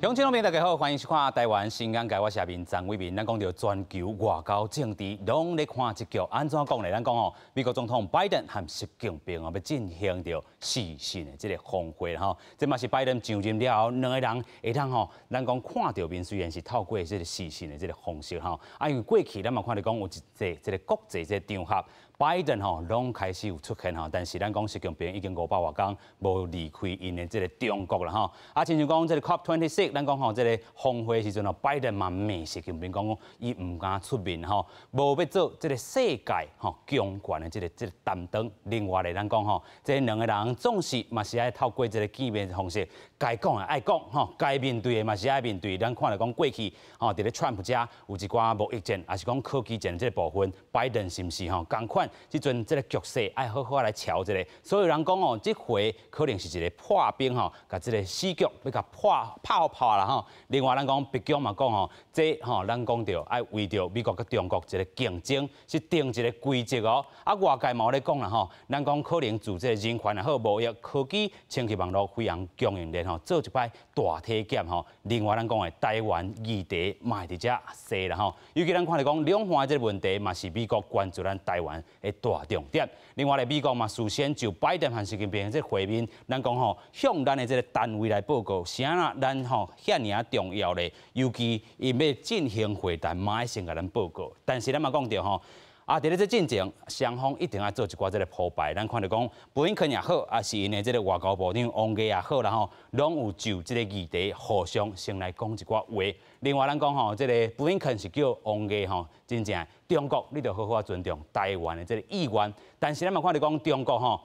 乡亲朋友大家好，欢迎收看台湾新眼界，我是下面张伟民。咱讲到全球外交政治，拢咧看一局，安怎讲咧？咱讲哦，美国总统拜登和习近平哦要进行着视讯的这个峰会吼，这嘛是拜登上任了后，两个人会当吼，咱讲看到面虽然是透过这个视讯的这个方式吼，因为过去咱嘛看到讲有这个国际这个场合。拜登吼拢开始有出现吼，但是咱讲习近平已经500多天无离开因的这个中国啦吼。亲像讲这个 COP26， 咱讲吼这个峰会时阵吼，拜登嘛骂习近平讲伊唔敢出面吼，无要做这个世界吼强权的这个担当。另外咧，咱讲吼，这两个人总是嘛是爱透过这个见面的方式，该讲的爱讲吼，该面对的嘛是爱面对。咱看来讲过去吼，伫咧 Trump 遮有一寡贸易战，也是讲科技战的这个部分，拜登是毋是吼共款？即阵这个局势爱好好来瞧一下，所以人讲哦，这回可能是一个破冰吼，甲这个死局要甲破啦吼。另外咱讲北京嘛讲吼，这吼咱讲着爱为着美国甲中国一个竞争，是定一个规则哦。外界嘛咧讲啦吼，咱讲可能自这个人权也好，贸易、科技、清洁网络、飞扬供应链吼，做一摆大体检吼。另外咱讲的台湾议题嘛伫遮说啦吼，尤其咱看来讲两岸这个问题嘛是美国关注咱台湾的大重点。另外咧，美国嘛事先就拜登和习近平这会面，咱讲吼向咱的这个单位来报告，啥啦咱吼遐尔啊重要咧，尤其伊要进行会谈，嘛爱先甲咱报告。但是咱嘛讲着吼。伫咧这进程，双方一定要做一寡这个铺排。咱看到讲，布林肯也好，也是因的这个外交部长王毅也好啦吼，拢有就这个议题互相先来讲一寡话。另外，咱讲吼，这个布林肯是叫王毅吼，真正中国你着好好尊重台湾的这个意愿。但是咱嘛看到讲，中国吼。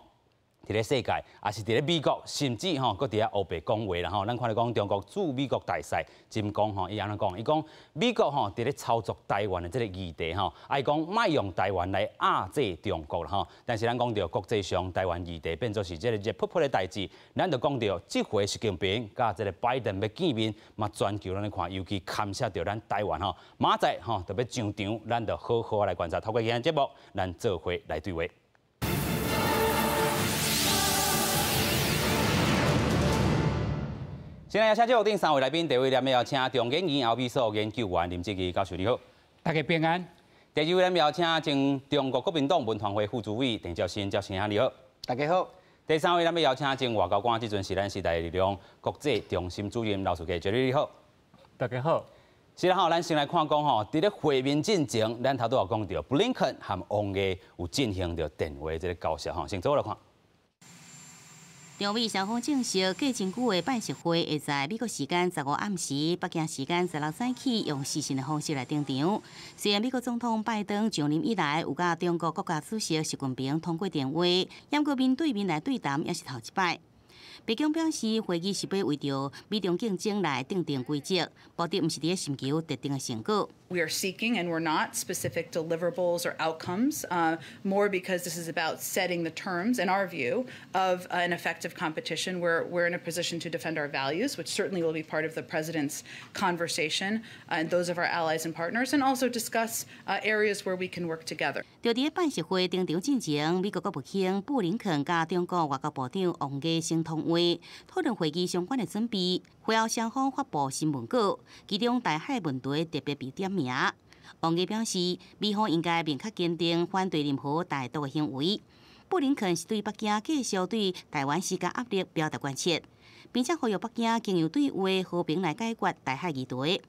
伫咧世界，也是伫咧美国，甚至吼，搁伫咧欧北讲话啦吼。咱看到讲中国驻美国大使真讲吼，伊安怎讲？伊讲美国吼伫咧操作台湾的这个议题吼，伊讲卖用台湾来压制中国啦吼。但是咱讲到国际上台湾议题变作是这个热扑扑的代志，咱就讲到这回习近平甲这个拜登要见面，嘛全球咱来看，尤其牵涉到咱台湾吼，明仔吼特别上场，咱就好好来观察。透过今日节目，咱做伙来对话。现在邀请节目顶3位来宾，第一位咱们邀请中研院后壁所研究员林志基教授，你好，大家平安。第二位咱们邀请前中国国民党文传会副主委郑兆新教授，你好，大家好。第三位咱们邀请前外交官，即阵是咱时代力量国际中心主任刘书记，你好，大家好。是啦吼，咱先来看讲吼，伫咧会面进程，咱头拄有讲到布林肯和王毅有进行着电话这个交涉吼，先做来看。中美双方正式过真久的拜习会，会在美国时间15暗时、北京时间16早起，用视讯的方式来登场。虽然美国总统拜登上任以来有甲中国国家主席习近平通过电话，不过面对面来对谈也是头一摆。北京表示，会议是要为着美中竞争来定定规则，目的不是伫寻求特定的成果。We are seeking, and we're not, specific deliverables or outcomes, more because this is about setting the terms, in our view, of an effective competition. We're in a position to defend our values, which certainly will be part of the President's conversation, and those of our allies and partners, and also discuss areas where we can work together. 就伫拜习会登场进前，美国国务卿布林肯甲中国外交部长王毅先通话，讨论会议相关的准备。会后双方发布新闻稿，其中台海问题特别被点名。王毅表示，美方应该明确坚定反对任何台独的行为。布林肯是对北京继续对台湾施加压力表达关切，并且呼吁北京经由对话和平来解决台海议题。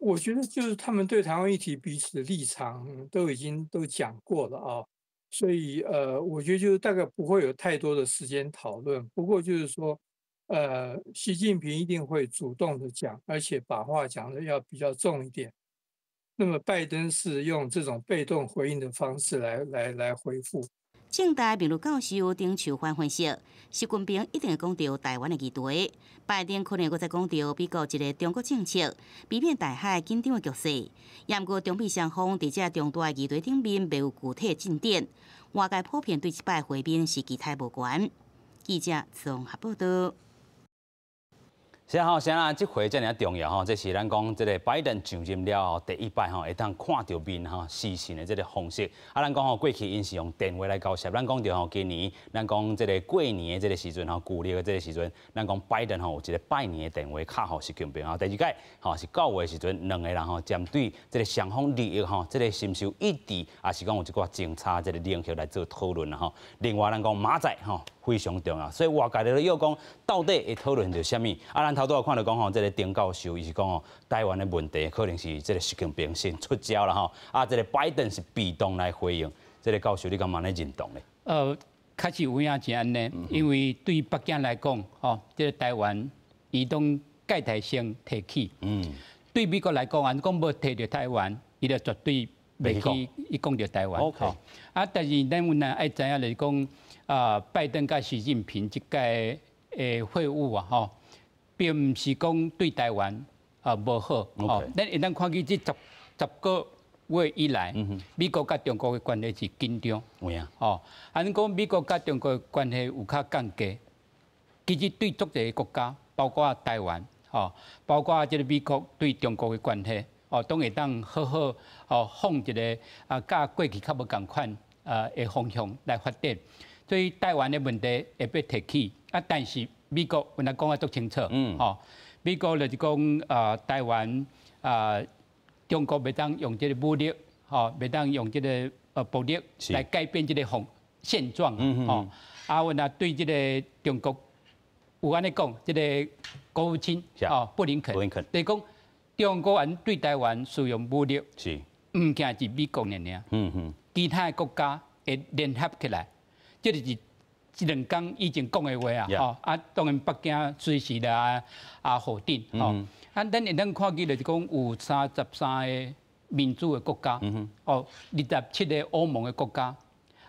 我觉得就是他们对台湾议题彼此的立场都已经讲过了啊，所以我觉得就是大概不会有太多的时间讨论。不过就是说，习近平一定会主动的讲，而且把话讲的要比较重一点。那么拜登是用这种被动回应的方式来回复。政大秘鲁教授丁秋欢分析，习近平一定会讲到台湾的议题，拜登可能会再讲到美国一个中国政策，避免台海紧张的局势。也不过中美双方在这重大议题顶面未有具体进展，外界普遍对这摆会面是期待无悬。记者从合报道。是啊，现在这回真尔重要吼，这是咱讲这个拜登上任了后第一摆吼，会当看到面吼视讯的这个方式。啊，咱讲吼过去因是用电话来交涉，咱讲着吼今年，咱讲这个过年的这个时阵吼，旧历的这个时阵，咱讲拜登吼有一个拜年的电话卡吼习近平吼。第二届吼是9月的时阵，两个人吼针对这个双方利益吼，这个是不是有一致，也是讲有一寡政策这个领域来做讨论啦吼。另外咱讲马仔吼。非常重要，所以外界咧要讲到底会讨论着什么？啊，咱头拄有看到讲吼，这个丁教授伊是讲吼，台湾的问题可能是这个习近平先出招啦吼，啊，这个拜登是被动来回应。这个教授你敢嘛咧认同咧？确实有影是安尼，因为对北京来讲，吼，这个台湾伊拢盖台先提起，对美国来讲，按讲无提着台湾，伊就绝对袂去伊讲着台湾。OK，啊，但是咱有呢爱知影就是讲。拜登甲习近平即届的会晤啊，吼，并毋是讲对台湾无好，吼。咱一旦看起这十个月以来，美国甲中国的关系是紧张，有影，吼。按讲美国甲中国的关系有较降低，其实对足侪国家，包括台湾，吼，包括即个美国对中国的关系，哦，都会当好好放一个甲过去较无共款的方向来发展。所以台湾的问题会被提起，啊，但是美国我咱讲啊足清楚，美国就是讲台湾中国袂当用这个武力，袂当用这个暴力来改变这个现状，啊，我对这个中国有安尼讲，这个国务卿布林肯，就是讲中国人对台湾使用武力，是唔仅是美国尔，其他的国家会联合起来。这就是这两天以前讲的话啊，吼啊，当然北京随时来否定，吼啊，咱会当看见就是讲有33个民主的国家，哦，27个欧盟的国家，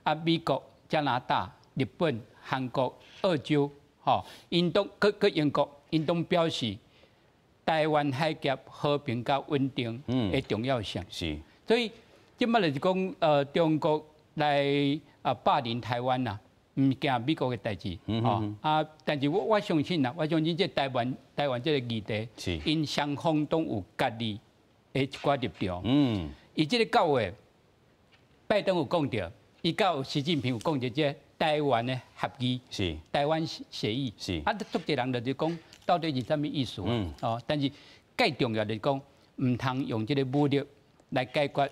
啊，美国、加拿大、日本、韩国、澳洲，吼，因都佮英国，因都表示台湾海峡和平甲稳定的重要性。是，所以即摆就是讲中国来。霸凌台湾呐，唔惊美国嘅代志，但是我相信啦，我相信这台湾这个议题，因双方都有家己的一寡立场。伊这个9月，拜登有讲到，伊甲习近平有讲到这台湾的合议，是台湾协议，是啊，足侪人就是讲到底是啥物意思啊？但是最重要就是讲，唔通用这个武力来解决。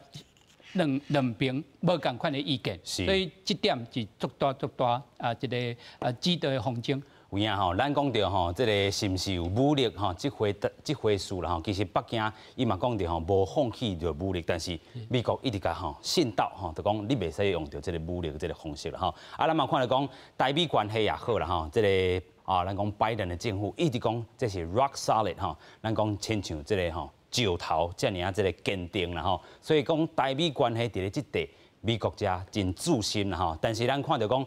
两边无共款的意见，所以这点是足大一个值得的风景。有影吼，咱讲到吼，这个是毋是有武力吼？这回事啦吼，其实北京伊嘛讲到吼，无放弃着武力，但是美国一直甲吼信道吼，就讲你袂使用着这个武力的这个方式啦吼。啊，咱嘛看到讲台美关系也好啦吼，这个咱讲拜登的政府一直讲这是 rock solid 吼，咱讲亲像这个吼。石头遮尔啊，这个坚定啦吼，所以讲台美关系伫咧即地，美国家真注心啦吼。但是咱看到讲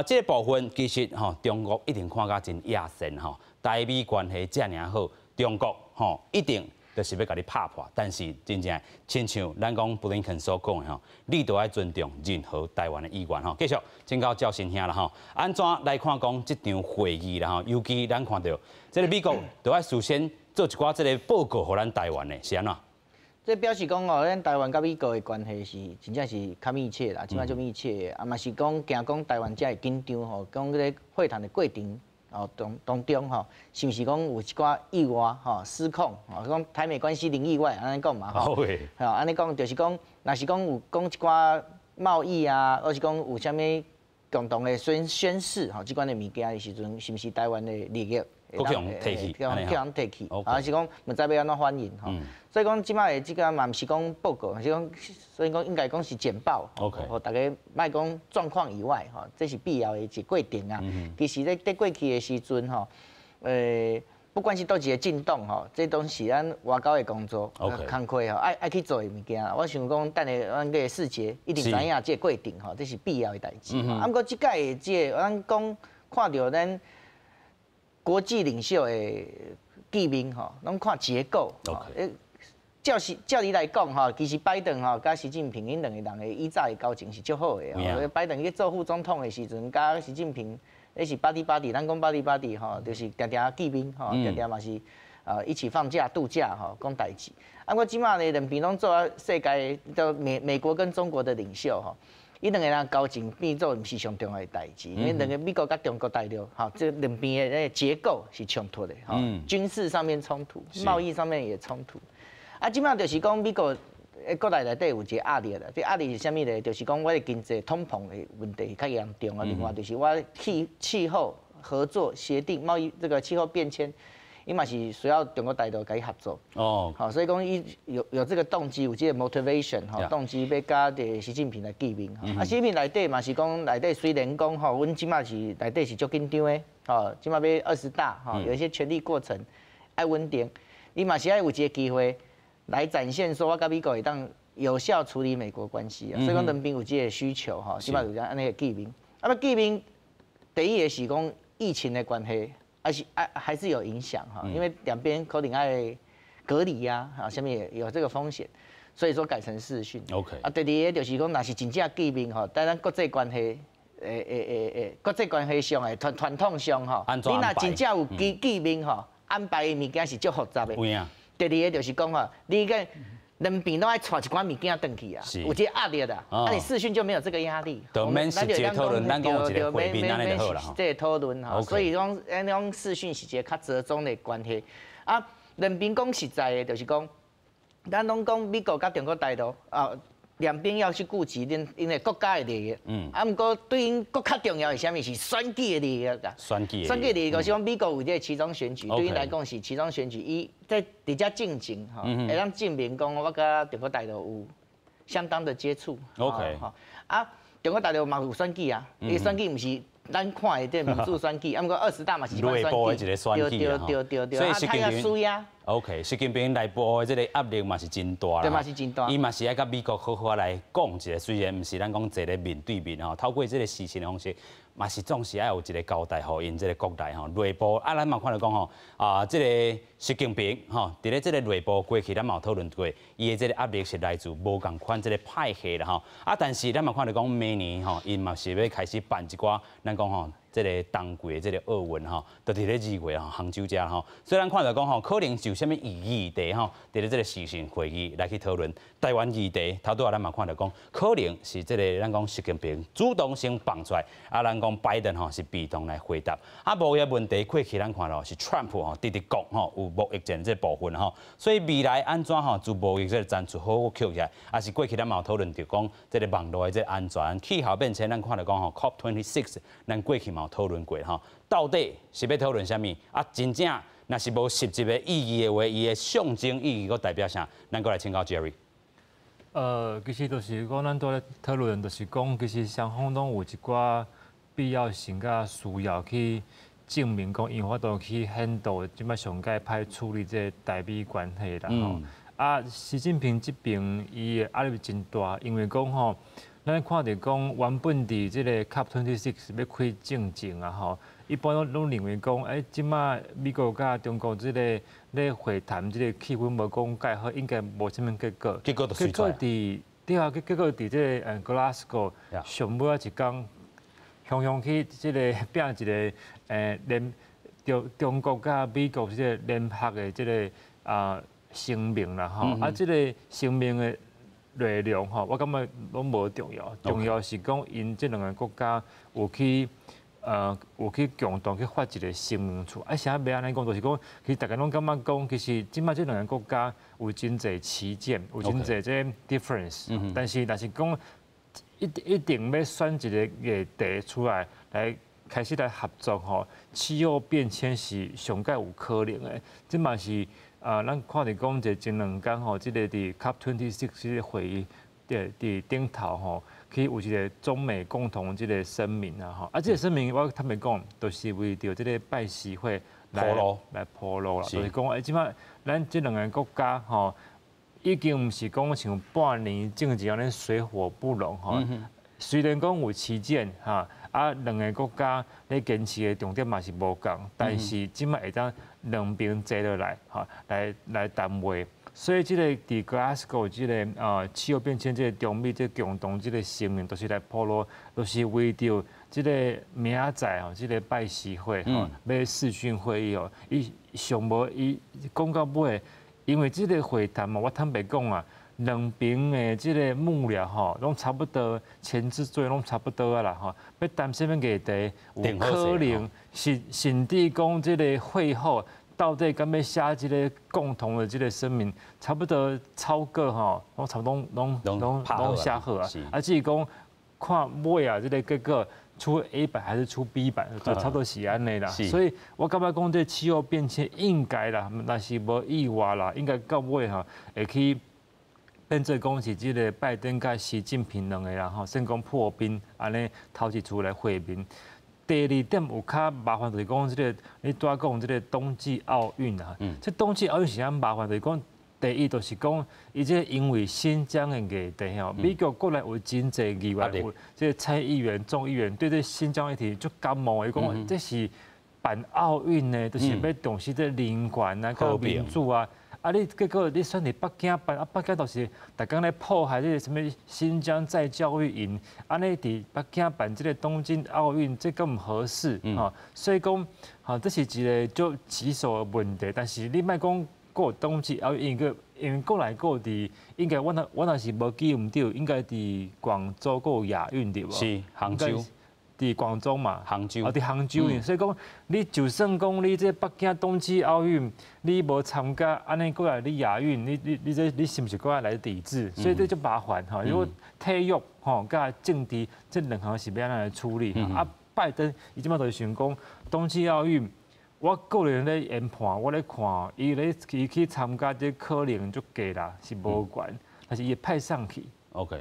这个部分其实吼，中国一定看甲真野心吼。台美关系遮尔好，中国吼一定就是要甲你拍破。但是真正亲像咱讲布林肯所讲的吼，你都要尊重任何台湾的意愿吼。继续，请教赵新兄啦吼，安怎来看讲这场会议啦吼？尤其咱看到这个美国都要事先。做一寡这个报告，互咱台湾的是安怎？这表示讲哦，咱台湾甲美国的关系是真正是较密切啦，即摆足密切的，啊嘛是讲惊讲台湾才会紧张吼，讲迄个会谈的过程哦当中吼，是毋是讲有一寡意外吼失控吼，讲台美关系零意外安尼讲嘛吼，吼安尼讲就是讲，若是讲有讲一寡贸易啊，或是讲有啥物共同的宣示吼，即款的物件的时阵，是毋是台湾的利益？国强提起，提起，啊是讲毋知要安怎反应吼，所以讲即摆的即个嘛毋是讲报告，是讲所以讲应该讲是简报，互大家莫讲状况以外吼，这是必要的一个过程啊。其实咧在过去的时阵吼，不管是倒一个进动吼，这都是咱外交的工作，工课吼爱去做的物件。我想讲，等下咱个世节一定知影这个过程吼，这是必要的代志。啊，不过即届的这咱讲看到咱。国际领袖的见面吼，拢看结构。照理来讲吼，其实拜登吼甲习近平因两个人的以早的交情是足好的。拜登去做副总统的时阵，甲习近平那是 buddy， 咱讲 buddy 吼，就是常常见面吼，常常嘛是一起放假度假吼，讲代志。啊，我即马呢两边拢做啊世界都美国跟中国的领袖吼。伊两个人交情变做毋是上重要的代志，因为两个美国甲中国大陆，吼，这两边的那个结构是冲突的，吼，军事上面冲突，贸易上面也冲突。啊，即摆就是讲美国国内内底有一个压力啦，这压力是啥物呢？就是讲我的经济通膨的问题较严重啊，另外就是我气候合作协定、贸易这个气候变迁。伊嘛是需要中国大陆跟伊合作哦，好，所以讲伊有这个动机，有这个 motivation 哈，动机要甲的习近平来见面哈。啊，习近平内底嘛是讲内底虽然讲吼，阮即马是内底是足紧张的，吼，即马要20大哈，有一些权力过程爱稳定，伊嘛是爱有一个机会来展现说我甲美国会当有效处理美国关系啊，所以讲两边有这个需求哈，即马就安尼个见面。啊，见面第一个是讲疫情的关系。还是有影响哈，因为两边可能爱隔离呀，啊，下面也有这个风险，所以说改成视讯。OK。啊，第二个就是讲，若是真正见面吼，在咱国际关系，国际关系上的传统上吼，你若真正有见面吼，安排的物件是足复杂的。有影。第二个就是讲吼，你个两边都爱带一寡物件回去啊，有这压力的，啊，你视讯就没有这个压力。就免直接讨论，咱讲有一个会面安尼就好了。这讨论哈，所以讲那种视讯是一个较折中的关系。啊，两边讲实在的，就是讲，咱拢讲美国甲中国大陆啊，两边要去顾及因的国家的利益。啊，不过对因更较重要是啥物？是选举的利益啦。选举利益就是讲美国有这个期中选举，对因来讲是期中选举，伊在伫遮进行吼，会当证明讲我甲中国大陆有相当的接触。OK。啊，中国大陆嘛有选举啊，伊选举毋是。咱看的这民主选举，啊，不过20大嘛是内部的一个选举对，所以习近平输呀。OK， 习近平内部的这个压力嘛是真大啦。对，嘛是真大。伊嘛是爱甲美国好好来讲一下，虽然毋是咱讲坐咧面对面吼，透过这个视讯的方式，嘛是总是爱有一个交代，互因这个国内吼内部啊，咱嘛看到讲吼这个习近平吼，伫咧这个内部过去咱嘛有讨论过，伊的这个压力是来自无共款这个派系啦吼。啊，但是咱嘛看到讲明年吼，因嘛是要开始办一寡咱讲吼。这个当季的这个奥运吼，都伫咧2月吼杭州遮吼，虽然看到讲吼，可能就什么议题吼，伫咧这个视讯会议来去讨论台湾议题，头拄仔咱嘛看到讲，可能是这个咱讲习近平主动性放出来，啊，咱讲拜登吼是被动来回答，啊，无个问题过去咱看到是 Trump 吼直直讲吼有贸易战这部分吼，所以未来安怎吼自贸易这个战术好好扣起来，啊是过去咱嘛有讨论到讲这个网络的这个安全、气候变迁，咱看到讲吼 COP26， 咱过去嘛。讨论过吼，到底是要讨论啥物？啊，真正若是无实质的意义的话，伊的象征意义，佮代表啥？咱过来请教 Jerry。其实就是讲，咱都咧讨论，就是讲，其实双方拢有一寡必要性甲需要去证明讲，因法度去handle即摆上届歹处理这台美关系啦吼。啊，习近平这边伊的压力真大，因为讲吼。咱看到讲，原本伫即个 COP26 要开正前啊吼，一般拢认为讲，即马美国甲中国即个咧会谈，即个气氛无讲介好，应该无啥物结果。结果就水出来。对啊，结果伫即个Glasgow 上尾一天，雄去即个变一个中国甲美国即个联合的即个声明啦吼，啊，即个声明的。内容吼，我感觉拢无重要，重要是讲因这两个国家有去共同去发一个声明出。啊，啥要安尼讲，就是讲，其实大家拢感觉讲，其实即摆这两个国家有真侪旗舰，有真侪这 difference，但是若是讲一定要选一个议题出来开始来合作吼，气候变迁是上界有可能的，即嘛是。咱看到讲这前2天吼，即个伫 COP26 这个会议伫顶头吼，去有一个中美共同即个声明啊吼，啊，这个声明我坦白讲，都是为着即个拜习会来铺路啦，就是讲，即摆咱这两个国家吼，已经毋是讲像半年政治安尼水火不容吼，虽然讲有旗舰哈，啊，两个国家咧坚持的重点嘛是无共，但是即摆会当两边坐落来，哈，来谈话。所以这个伫 Glasgow 这个气候变迁这个中美这共同这个声明，都是来铺路，都是为着这个明仔吼，这个拜习会吼，要视讯会议哦，伊上无伊讲到尾，因为这个会谈嘛，我坦白讲啊。两边的这个幕僚吼，拢差不多前置作业拢差不多啊啦吼，要谈什么议题，有可能甚至讲这个会后到底敢要写这个共同的这个声明，差不多超过吼，拢差不多拢写好啊，啊只是讲看尾啊这个结果。出 A 版还是出 B 版，就差不多是安尼啦。所以我感觉讲这气候变迁应该啦，但是无意外啦，应该到尾哈会去。变做讲是即个拜登甲习近平两个人吼，先讲破冰，安尼头一次来会面。第二点有较麻烦就是讲即个，你拄仔讲即个冬季奥运啊，这冬季奥运是安麻烦，就是讲第一就是讲，伊这因为新疆的议题吼，美国国内有真侪议员，有即个参议员、众议员对这新疆议题足感冒，伊讲这是办奥运呢，就是要重视这人权啊、跟民主啊。啊！你结果你选伫北京办，啊北京就是逐工咧迫害这个什么新疆再教育营，安尼伫北京办这个东京奥运，这更唔合适吼。所以讲，吼这是一个足棘手的问题。但是你莫讲过冬季奥运，因为过来过伫，应该我若是无记唔对，应该伫广州有亚运对无？是杭州。伫广州嘛，杭州，伫杭州所以讲，你就算讲你这北京冬季奥运，你无参加，安尼过来你亚运，你是不是过来抵制？所以这就麻烦哈。如果体育吼甲政治这两项是要安怎来处理？啊，拜登伊即马就是想讲冬季奥运，我个人咧研判，我咧看，伊去参加这可能就低啦，是无关，但是伊派上去。OK，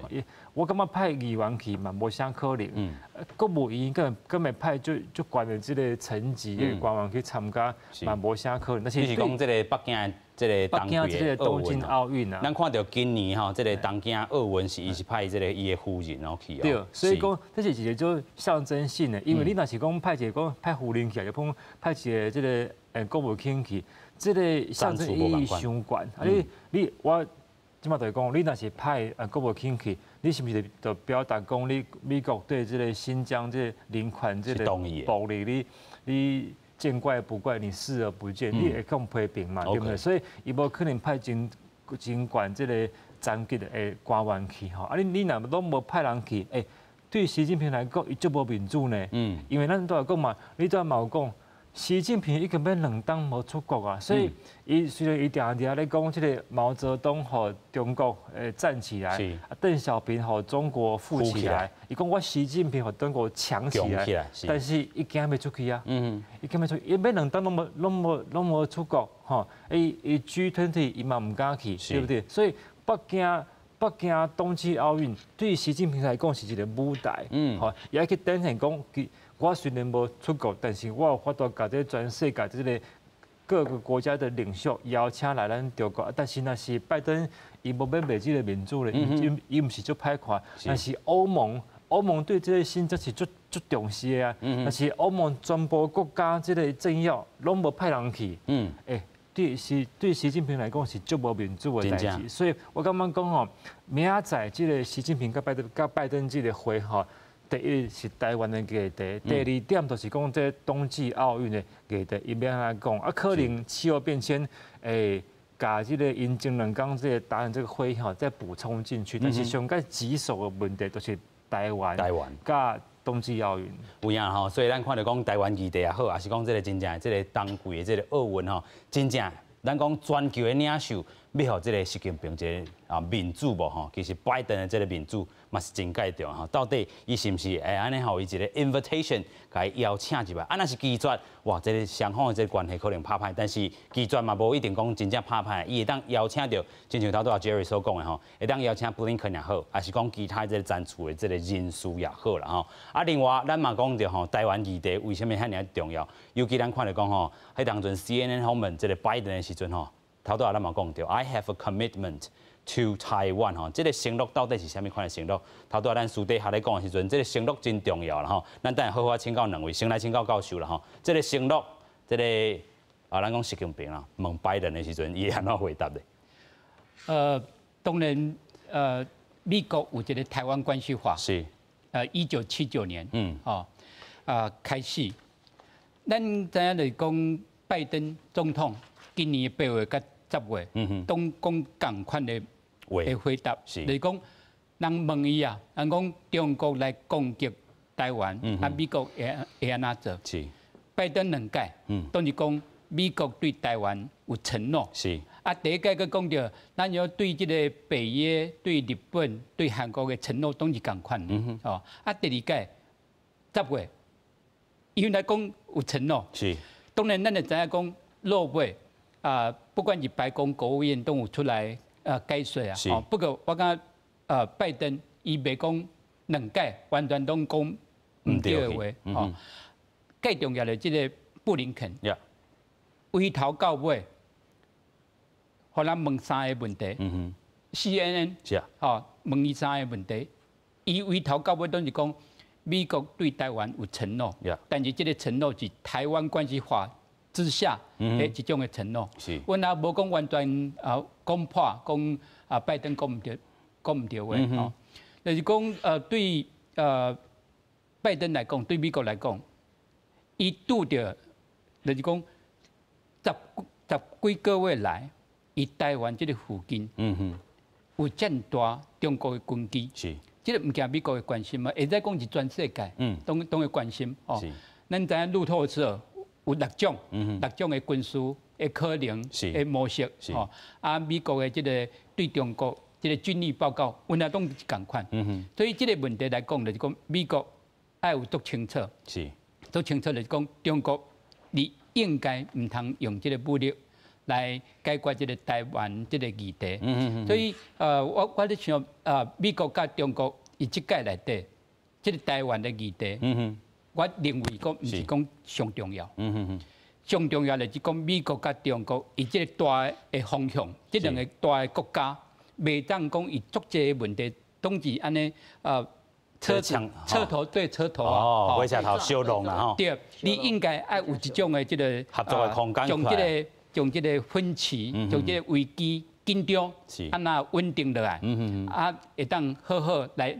我感觉派议员去嘛，无啥可能。国务院根本派就悬的这个层级的官员去参加，嘛无啥可能。但是你是讲这个北京这个东京奥运啊，咱看到今年吼，这个东京奥运是伊是派这个伊的夫人然后去。对，所以讲这是一个就象征性的，因为你若是讲派一个派夫人去，就讲派一个这个国务卿去，这个象征意义相关。你我。即马就是讲，你若是派国务卿去，你是不是就表达讲你美国对这个新疆这个人权这个暴力，你见怪不怪，你视而不见，你会讲批评嘛，对不对？所以伊无可能派真悬这个层级的官员去吼。啊，你若拢无派人去，对习近平来讲，伊足无民主呢。因为咱都有讲嘛，你都有讲。习近平已经要2当无出国啊，所以伊虽然伊定咧讲，这个毛泽东和中国站起来，邓小平和中国富起来，伊讲我习近平和中国强起来，但是伊惊要出去啊，伊惊要出去，伊要2当拢无出国，吼，伊 G20 伊嘛唔敢去，对不对？所以北京冬季奥运对习近平来讲是一个舞台，吼，也去展现讲。我虽然无出国，但是我有法度甲这全世界这个各个国家的领袖邀请来咱中国。但是那是拜登伊无要卖这个民主咧，伊唔是足歹看。但是欧盟对这个新疆是足重视的啊。但是欧盟全部国家这个政要拢无派人去。对习近平来讲是足无民主的代志。所以我感觉讲吼，明仔这个习近平甲拜登这个会吼。第一是台湾的议题，第二点就是讲这冬季奥运的议题，伊要安怎讲？啊，可能气候变迁，把这个因前2天这个答案这个会吼再补充进去。但是上个棘手的问题就是台湾甲冬季奥运。有影吼，所以咱看到讲台湾议题也好，也是讲这个真正这个冬季的这个奥运吼，真正咱讲全球的领袖要互这个习近平这个民主无吼，其实拜登的这个民主。嘛是真介重吼，到底伊是毋是安尼互伊一个 invitation， 甲伊邀请入来？啊，若是拒绝，哇，这个双方的这个关系可能拍歹。但是拒绝嘛，无一定讲真正拍歹，伊会当邀请到，亲像头拄阿 Jerry 所讲的吼，会当邀请布林肯也好，还是讲其他这个赞助的这个人士也好啦吼。啊，另外咱嘛讲到吼，台湾议题为什么遐尔重要？尤其咱看到讲吼，迄当阵 CNN 访问这个拜登的时阵吼，头拄阿咱嘛讲到 ，I have a commitment。to Taiwan 吼，这个承诺到底是啥物款的承诺？头拄仔咱私底下咧讲的时阵，这个承诺真重要啦吼。咱等下好好请教2位，先来请教教授啦吼。这个承诺，这个咱讲习近平啦，问拜登的时阵，伊安怎回答的？当然美国有一个台湾关系法，是1979年，开始。咱知影就是讲拜登总统今年8月甲10月，都讲同款的回答，就是讲人问伊啊，人讲中国来攻击台湾，美国会安怎做？是拜登2届，都是讲美国对台湾有承诺。是第一届佮讲到，咱要对这个北约、对日本、对韩国的承诺都是同款的。第二届10月，因来讲有承诺。是。当然，咱就知影讲落尾不管是白宫、国务院都有出来解说啊。是。不过我感觉拜登伊袂讲2届完全都讲唔对的话。更重要的这个布林肯，从头到尾，互咱问3个问题。CNN 问伊3个问题，伊从头到尾都是讲美国对台湾有承诺，但是这个承诺是台湾关系法之下的一种的承诺。阮也无讲完全讲破，讲拜登讲唔对话。就是讲对拜登来讲，对美国来讲。伊拄着，就是讲十几个月来，伊台湾这个附近，有真大中国的军机，是，这个唔惊美国的关心嘛？会再讲是全世界，都会关心哦。咱知影路透社有6种的军事的可能的模式，哦，美国的这个对中国这个军力报告，阮也拢是共款。所以这个问题来讲，就是讲美国要有足清楚。是。都清楚就是讲，中国你应该唔通用这个武力来解决这个台湾这个议题。所以我咧想美国甲中国伊即届内底，这个台湾的议题，我认为讲唔是讲上重要。上重要的是讲美国甲中国伊这个大的方向，这2个大的国家，袂当讲伊足济问题，总是安尼车头对车头啊，火车头相弄啦吼。对，你应该要有一种的这个合作的空间，将这个分歧，将这个危机紧张，安那稳定落来，会当好好来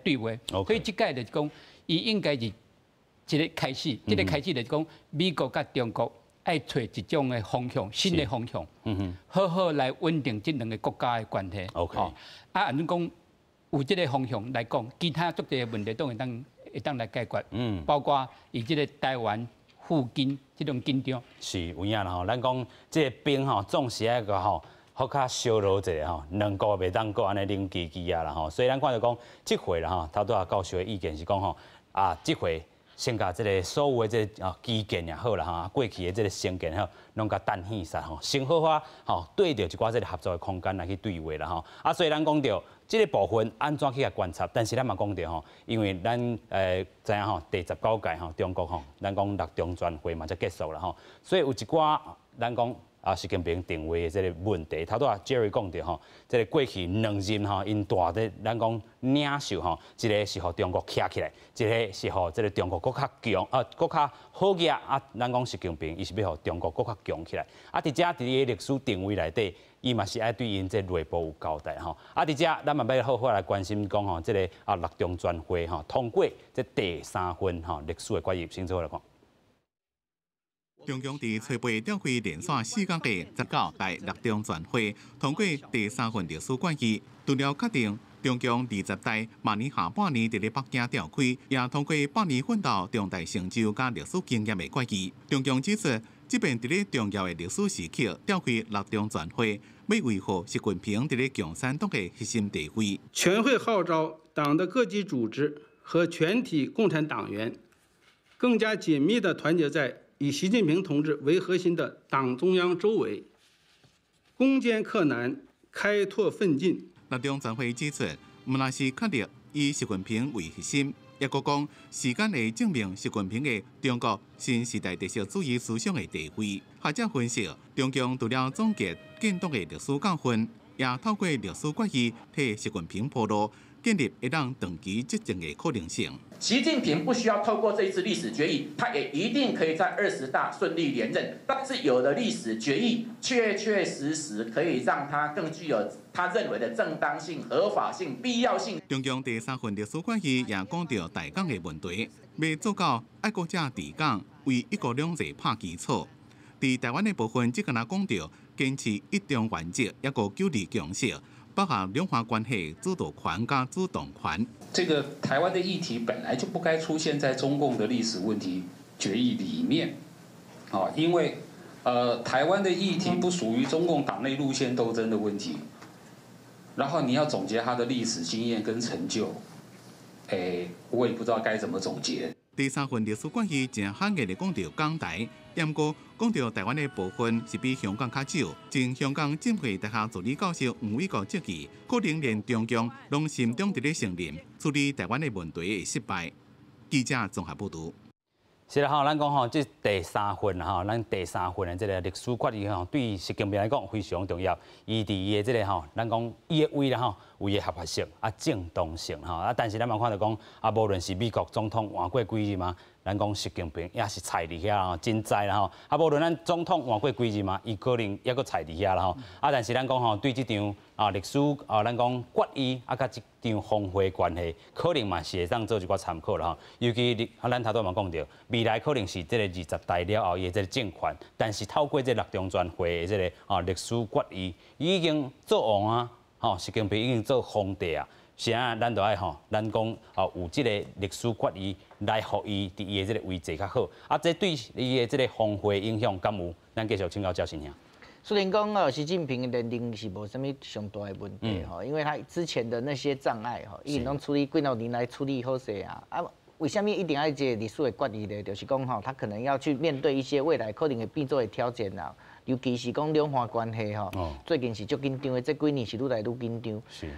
对话。所以这届就是讲，伊应该是一个开始，这个开始就是讲，美国甲中国爱找一种的方向，新的方向，好好来稳定这2个国家的关系。安尼讲。有这个方向来讲，其他足侪问题都会当来解决，包括以这个台湾附近这种紧张。是有影啦吼，咱讲这个兵吼，总是爱个吼，好较烧落一下吼，2个月袂当过安尼冷叽叽啊啦吼。所以咱看到讲，这回啦吼，头拄啊教授的意见是讲吼，这回先甲这个所有的这基建也好啦吼，过去的这个先建吼，拢甲淡现实吼，先好好吼对着一寡这个合作的空间来去对话啦吼。所以咱讲到。这个部分安怎去来观察？但是咱嘛讲到吼，因为咱知影吼，第19届吼中国吼，咱讲6中全会嘛才结束了吼，所以有一寡咱讲习近平定位的这个问题，头拄啊 Jerry 讲到吼，这个过去2任吼，因大的咱讲领袖吼，一个是互中国徛起来，一个是互这个中国更较强更较好压咱讲习近平伊是要互中国更较强起来。伫遮伫伊历史定位内底。伊嘛是爱对因这内部有交代吼，伫遮咱嘛要好好来关心讲吼，这个6中全会吼通过这第3份吼历史的决议，先做来看。中共伫初八召开连续4天的19届6中全会，通过第3份历史决议，除了确定中共20代明年下半年伫咧北京召开，也通过百年奋斗重大成就甲历史经验的决议。中共指出，即便伫咧重要的历史时刻召开6中全会，要维护习近平伫咧共产党的核心地位。全会号召党的各级组织和全体共产党员，更加紧密地团结在以习近平同志为核心的党中央周围，攻坚克难，开拓奋进。6中全会指出，毋但是确立以习近平为核心，也佫讲时间会证明习近平的中国新时代特色主义思想的地位。学者分析，中共除了总结建党的历史教训，也透过历史决议替习近平铺路，建立会让长期执政的可能性。习近平不需要透过这一次历史决议，他也一定可以在20大顺利连任。但是有了历史决议，确实可以让他更具有他认为的正当性、合法性、必要性。中央第3份历史决议也讲到台港的问题，要做到爱国者治港，为一国两制打基础。在台湾的部分，只敢讲到坚持一中原则，也个92共识。包含两岸关系主导权加主动权。这个台湾的议题本来就不该出现在中共的历史问题决议里面，因为台湾的议题不属于中共党内路线斗争的问题，然后你要总结他的历史经验跟成就，我也不知道该怎么总结。第3份历史决议正罕见地讲到港台，也不过讲到台湾的部分是比香港较少。前香港浸会大学助理教授吴伟国质疑，可能连中共拢心中伫咧承认处理台湾的问题的失败。记者综合报道。是啦，咱讲这第3份咱第3份的这个历史决议对习近平来讲非常重要。伊伫伊的这个咱讲伊的位啦有伊的合法性正当性但是咱嘛看到讲无论是美国总统换过几日嘛，咱讲习近平也是踩伫遐真在啦无论咱总统换过几日嘛，伊可能也阁踩伫遐啦但是咱讲对这场历史咱讲决议甲这场峰会关系，可能嘛是会当做一寡参考啦尤其咱头拄嘛讲到，未来可能是这个20代了后伊的这个政权，但是透过这6中全会的这个历史决议，已经做王习近平已经做皇帝是啊，咱就爱咱讲有这个历史决议来互伊伫伊的这个位置较好这对伊的这个峰会影响敢有？咱继续请教赵先生。虽然讲习近平的年龄是无什么上大的问题因为他之前的那些障碍已经拢处理几多年来处理好势为什么一定要这个历史的决议呢？就是讲他可能要去面对一些未来可能会变做的挑战尤其是讲两岸关系最近是足紧张的，这几年是愈来愈紧张。是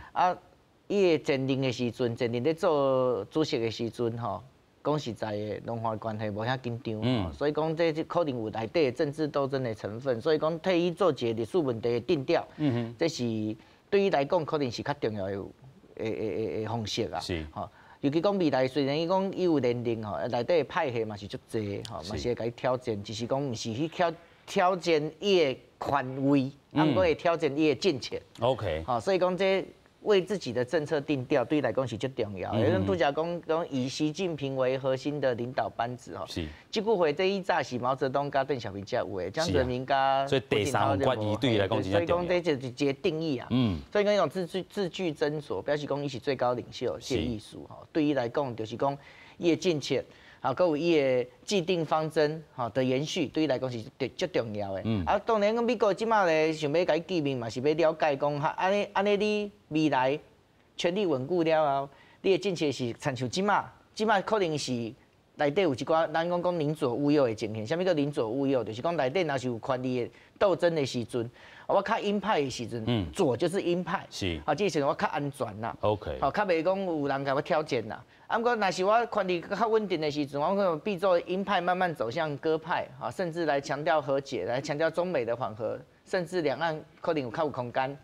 伊的前任的时阵，前任咧做主席的时阵讲实在的，两岸关系无遐紧张所以讲这可能有内底政治斗争的成分，所以讲替伊做一个历史问题的定调，这是对伊来讲可能是较重要的方式是尤其讲未来虽然伊讲伊有年龄内底的派系嘛是足济嘛是会甲伊挑战，只是讲毋是去挑战伊的权威，毋过会挑战伊的政策。OK， 所以讲这为自己的政策定调，对伊来讲是最重要。有人拄则讲以习近平为核心的领导班子是。这句话这以早是毛泽东甲邓小平才有的，江泽民甲。所以第3份决议对伊来讲是所以讲这就是一个定义所以讲那种字句斟酌，表示讲伊是最高领袖，这艺术对伊来讲就是讲伊的政策。搁有伊的既定方针的延续，对伊来讲是最重要的。当然，美国即马咧想要甲伊见面嘛，是要了解讲，安尼你未来权力稳固了后，你的政策是参像即马可能是内底有一寡咱讲宁左勿右的情形。啥物叫宁左勿右？就是讲内底若是有权力的斗争的时阵，我较鹰派的时阵，左就是鹰派，是这时阵我较安全啦。OK， 较袂讲有人甲我挑战啦。不过，若是我权力较稳定的时阵，我可能变做鹰派，慢慢走向鸽派，甚至来强调和解，来强调中美的缓和，甚至两岸可能有较有空间。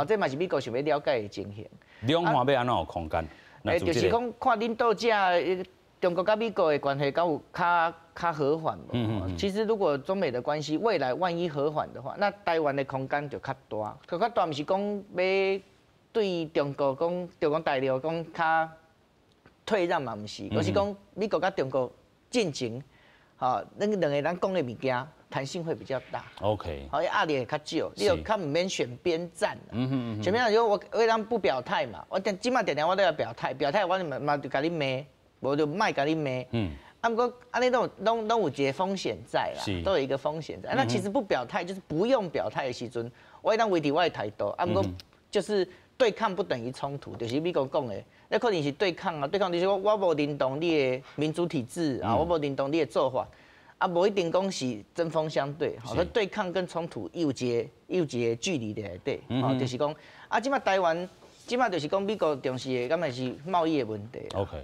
这嘛是美国想要了解的情形。两岸要安怎有空间？就是讲看领导者，中国跟美国的关系敢有较和缓无？其实如果中美的关系未来万一和缓的话，那台湾的空间就较大。较大，毋是讲要对中国讲大陆讲较。退让嘛，毋是，而是讲美国甲中国进程，那两个人讲的物件弹性会比较大。OK， 压力会较少，你就较唔免选边站。选边站就我当不表态嘛，我即马我都要表态，我嘛就甲你骂，无就卖甲你骂。不过安尼都有一个风险在啦，都有一个风险在。那其实不表态就是不用表态的时阵，我当维持我的态度，不过就是对抗不等于冲突，就是美国讲的。那可能是对抗对抗就是我无认同你的民主体制我无认同你的做法无一定讲是针锋相对对抗跟冲突有一个距离在内底就是讲即马台湾就是讲美国重视的敢若是贸易的问题 OK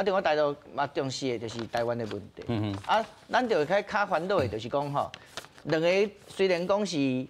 中国大陆嘛重视的就是台湾的问题咱就较烦恼的就是讲两个虽然讲是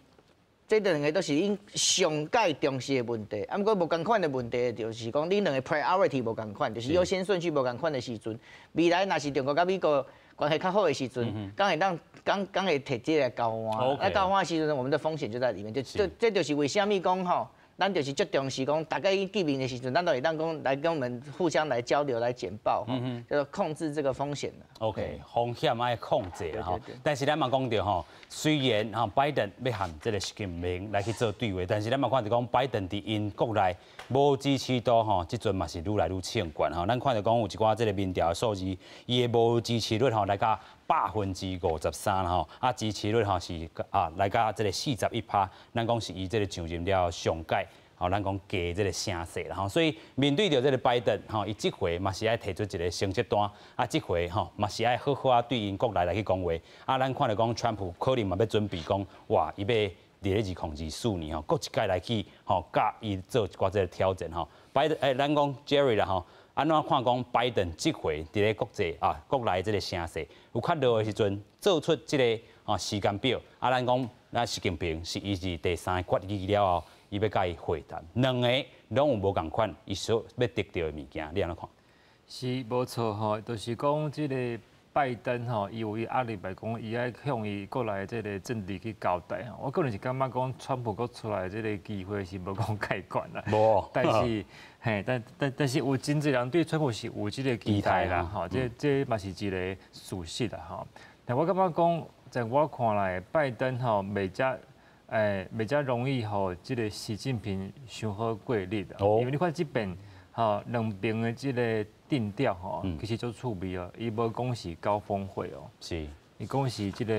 这两个都是因上界重视的问题，啊，不过无共款的问题就是讲，恁两个 priority 无共款，就是优先顺序无共款的时阵，未来若是中国甲美国关系较好的时阵，刚会摕这个交换，啊，交换的时阵，我们的风险就在里面，这就是为什么讲吼。咱就是最重视讲，大家见面的时阵，咱都会当讲来跟我们互相来交流、来简报，叫做控制这个风险的。OK， 风险爱控制哈。但是咱嘛讲到吼，虽然哈拜登要和这个习近平来去做对话，但是咱嘛看到讲拜登伫因国内无支持度吼，即阵嘛是愈来愈清悬吼。咱看到讲有一寡这个民调的数字，伊的无支持率吼来到53%吼，啊支持率吼是来到这个41%，咱讲是伊这个上任了上届。吼，咱讲加这个声势啦吼，所以面对着这个拜登吼，伊即回嘛是爱提出一个成绩单，啊，即回吼嘛是爱好好啊对因国内来去讲话，啊，咱看到讲川普可能嘛要准备讲，哇，伊要伫咧2024年吼，搁一届来去吼，甲伊做一寡这个挑战吼。拜登咱讲 Jerry 啦吼，安怎看讲拜登即回伫咧国际国内这个声势有较弱的时阵，做出这个时间表，啊，咱讲咱习近平是伊是第三个决议了后。伊要甲伊会谈，两个拢有无共款，伊所要得到的物件，你安怎看？是无错吼，就是讲即个拜登吼，伊有伊压力来讲，伊爱向伊国内即个政治去交代吼。我个人是感觉讲，川普国出来即个机会是无讲介悬啦。无，但是嘿，但是有真侪人对川普是有即个期待啦，吼，这嘛是一个事实啦，吼。但我感觉讲，在我看来，拜登吼袂遮容易吼，即个习近平伤好过日的，因为你看即边吼两边的即个定调吼，其实足趣味哦。伊无讲是高峰会哦，是，伊讲是即个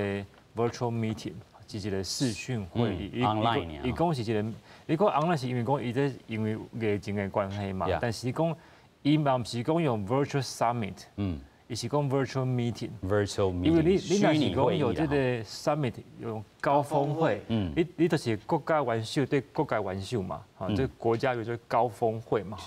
virtual meeting， 是一个视讯会议。online 伊讲是一个，伊讲 online 是因为讲伊这因为疫情的关系嘛，但是讲伊嘛毋是讲用 virtual summit， 伊是讲 virtual meeting， 因为你若是讲有这个 summit 用高峰会，你就是国家元首对国家元首嘛，这国家有这高峰会嘛，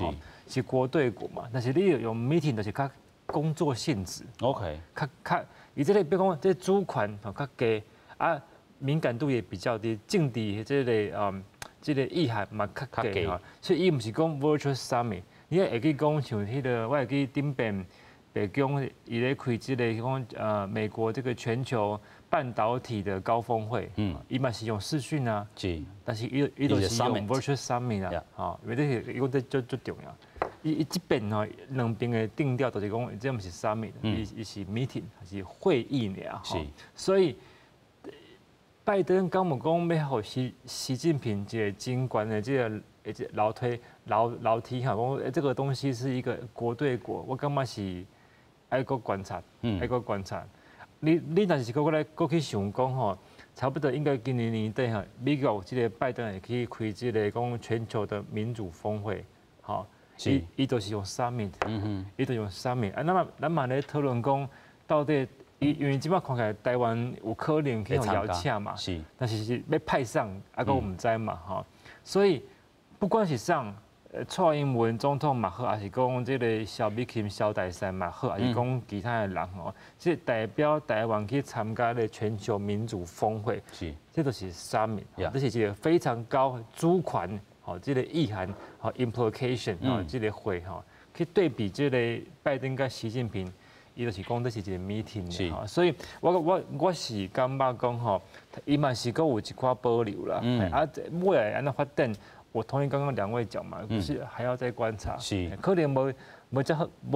是国对国嘛，但是你用 meeting 就是较工作性质 ，OK， 较，伊这个比如讲这主权较低啊，敏感度也比较低，政治这个意涵嘛较低哈，所以伊毋是讲 virtual summit， 你会去讲像迄个，我会去顶边。北京伊咧开即个讲美国这个全球半导体的高峰会，伊嘛是用视讯啊，是，但是伊都是用 virtual summit 啊，吼，因为这是伊讲这最重要。伊这边吼两边的定调就是讲，这毋是 summit， 伊是 meeting， 还是会议尔，是，所以拜登刚冇讲要互习近平这个金管的这个楼梯哈，讲这个东西是一个国对国，我感觉是。爱国观察，爱国观察。你若是过去想讲吼，差不多应该今年年底哈，美国这个拜登会去开这个讲全球的民主峰会，吼，伊都是用 summit， 伊都用 summit。啊，咱嘛咧讨论讲，到底因为即摆看起来台湾有可能去邀请嘛，但是要派上，啊个我唔知嘛，吼，所以不管是上。蔡英文总统嘛好，还是讲这个萧美琴、萧大山嘛好，还是讲其他的人哦，即代表台湾去参加的全球民主峰会，这都是summit，这是一个非常高主权哦，这个意涵哦 implication 哦，这个会哈，去对比这个拜登跟习近平，伊就是讲这是一个 meeting 哈，所以我是感觉讲吼，伊嘛是阁有一寡保留啦，啊未来安怎发展？我同意刚刚两位讲嘛，就是还要再观察，可能无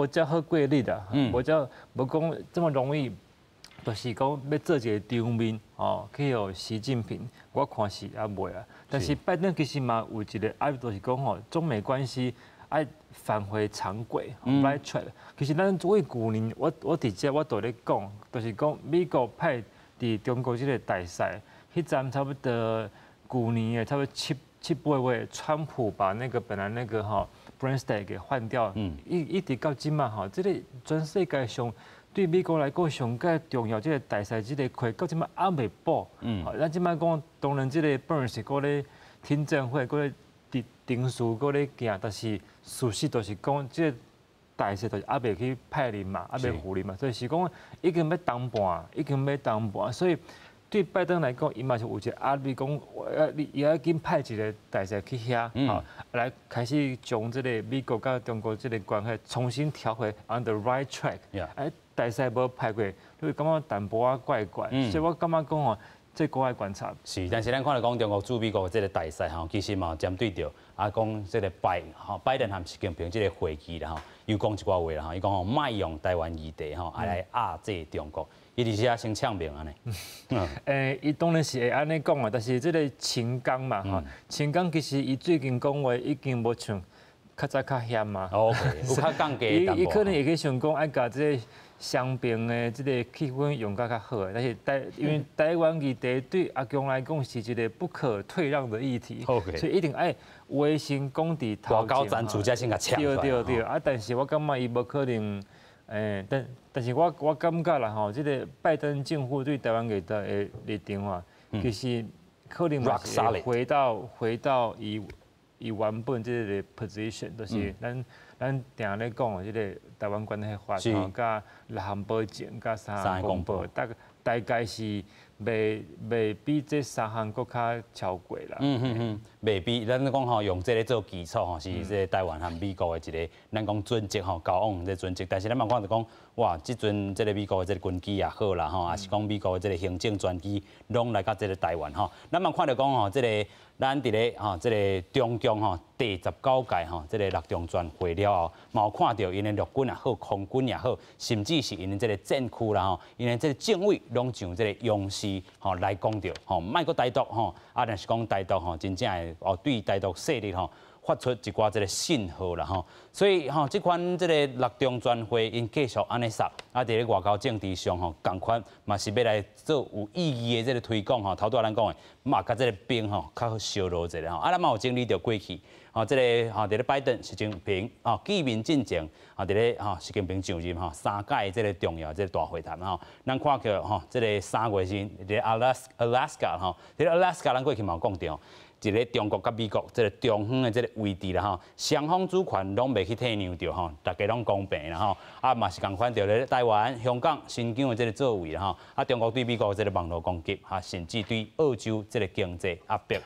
遮好过日的，无讲这么容易，就是讲要做一个场面哦，去互习近平，我看是也袂啊。但是拜登其实嘛有一个就是讲吼，中美关系爱返回常轨 ，right track。其实咱为去年我伫遮我都咧讲，就是讲美国派伫中国这个大赛，迄站差不多去年的差不多7-8月，川普把那个本来那个Bernstein 给换掉，一直到今嘛这个全世界上对美国来讲上个重要这个大赛这个会到今嘛还未报，咱今嘛讲当然这个 Bernstein 过咧听证会过咧定数过咧行，但是事实就是讲这个大赛就是还未去派人嘛，还未赴任嘛，所以是讲已经要当半，所以。对拜登来讲，伊嘛是有一个压力，讲伊要紧派一个大使去遐，来开始将这个美国甲中国这个关系重新调回 on the right track。大使无派过，你会感觉淡薄仔怪怪，所以我感觉讲吼。这国外观察是，但是咱看到讲中国驻美国这个大使吼，其实嘛针对着讲这个拜登和习近平这个会议啦吼，又讲一寡话啦吼，伊讲吼卖用台湾议题吼，来压制中国，伊伫遐先呛明安尼。伊当然是会安尼讲啊，但是这个秦刚嘛吼，秦刚其实伊最近讲话已经无像较早较险嘛。OK， 有较降低淡薄。伊可能会去想讲爱甲这个。双边的这个气氛用较好，但是因为台湾议题对阿强来讲是一个不可退让的议题，所以一定爱威信公地头前。外交战术才先甲抢出来。对，但是我感觉伊无可能，但是我感觉啦吼，这个拜登政府对台湾议题的立场啊，其实可能嘛是回到伊原本这个 position， 就是咱定咧讲即个台湾关系法吼，甲六项保证，甲三项公报，大概是未比这三项搁较超过啦。未比，咱讲吼用这个做基础吼，是这台湾和美国的一个咱讲准则吼，交往这准则。但是咱嘛看到讲，哇，即阵这个美国的这个军机也好啦吼，也是讲美国的这个行政专机拢来到这个台湾吼。咱嘛看到讲吼，这个咱伫咧吼，这个中共吼第19届吼，这个六中全会了后，嘛有看到因的陆军也好，空军也好，甚至是因的这个战区啦吼，因的这个政委拢像这个勇士吼来讲着吼，莫搁台独吼，但是讲台独吼，真正的对台独势力吼发出一寡这个信号啦吼，所以吼这款这个六中全会因继续安尼杀，伫咧外交政治上吼，共款嘛是要来做有意义的这个推广吼，头拄咱讲的，嘛甲这个兵吼较好烧落一下吼，咱嘛有经历着过去。这个伫咧拜登、习近平见面进程伫咧习近平上任3届这个重要这个大会谈咱看到这个3月时伫咧 Alaska 伫咧 Alaska 咱过去嘛有讲到，一个中国甲美国这个中方的这个位置啦双方主权拢未去退让着大家拢公平啦嘛是共款着咧台湾、香港、新疆的这个座位啦中国对美国这个网络攻击甚至对澳洲这个经济压迫。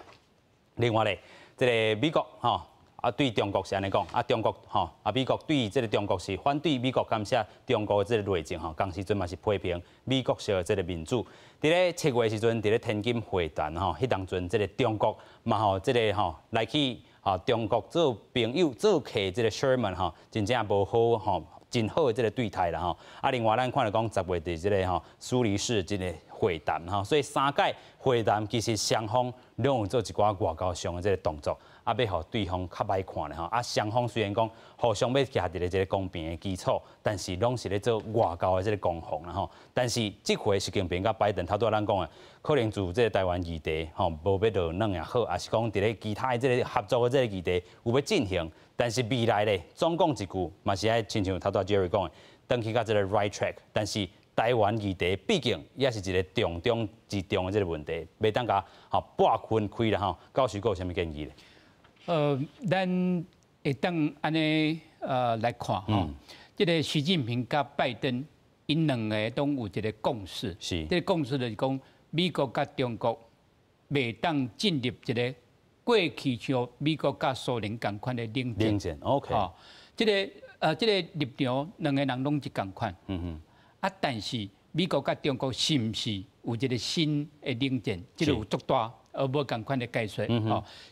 另外咧。这个美国对中国是安尼讲，中国美国对这个中国是反对美国干涉中国的这个内政同时阵嘛是批评美国式的这个民主。伫咧7月时阵，伫咧天津会谈迄当阵这个中国嘛这个来去中国做朋友做客这个 Sherman 真正无好真好的这个对待啦另外咱看到讲10月伫这个苏黎世这个会谈所以3届会谈其实双方拢有做一寡外交上的这个动作，要互对方较歹看咧双方虽然讲互相要徛伫咧这个公平的基础，但是拢是咧做外交的这个攻防啦但是这回习近平甲拜登头拄咱讲的，可能就这个台湾议题无要落软也好，也是讲伫咧其他的这个合作的这个议题有要进行。但是未来咧，总讲一句，嘛是爱亲像头拄 Jerry 讲的，登去到这个 right track。但是台湾议题毕竟也是一个重中之重的这个问题，袂当甲半分开啦教授有啥物建议咧？咱会当安尼来看这个习近平甲拜登因两个都有一个共识，是这个共识就是讲美国甲中国袂当进入一个。过去像美国甲苏联共款的冷战，OK， 这个立场两个人拢是共款，但是美国甲中国是毋是有一个新的冷战，这个有足大而无共款的解说，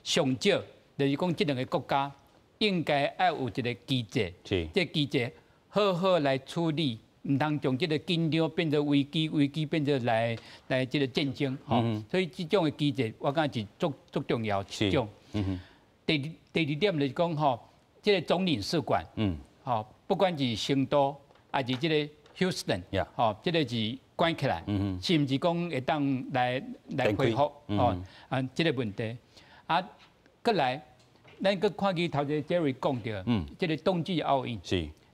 上少就是讲这两个国家应该要有一个机制，这机制好好来处理。唔通将这个紧张变成危机，危机变成来这个战争，所以这种的机制，我感觉是足重要一种。第二点就是讲这个总领事馆，不管是成都还是这个 Houston， 这个是关起来，是毋是讲会当来恢复？这个问题过来，咱搁看见头先 Jerry 讲到，这个冬季奥运，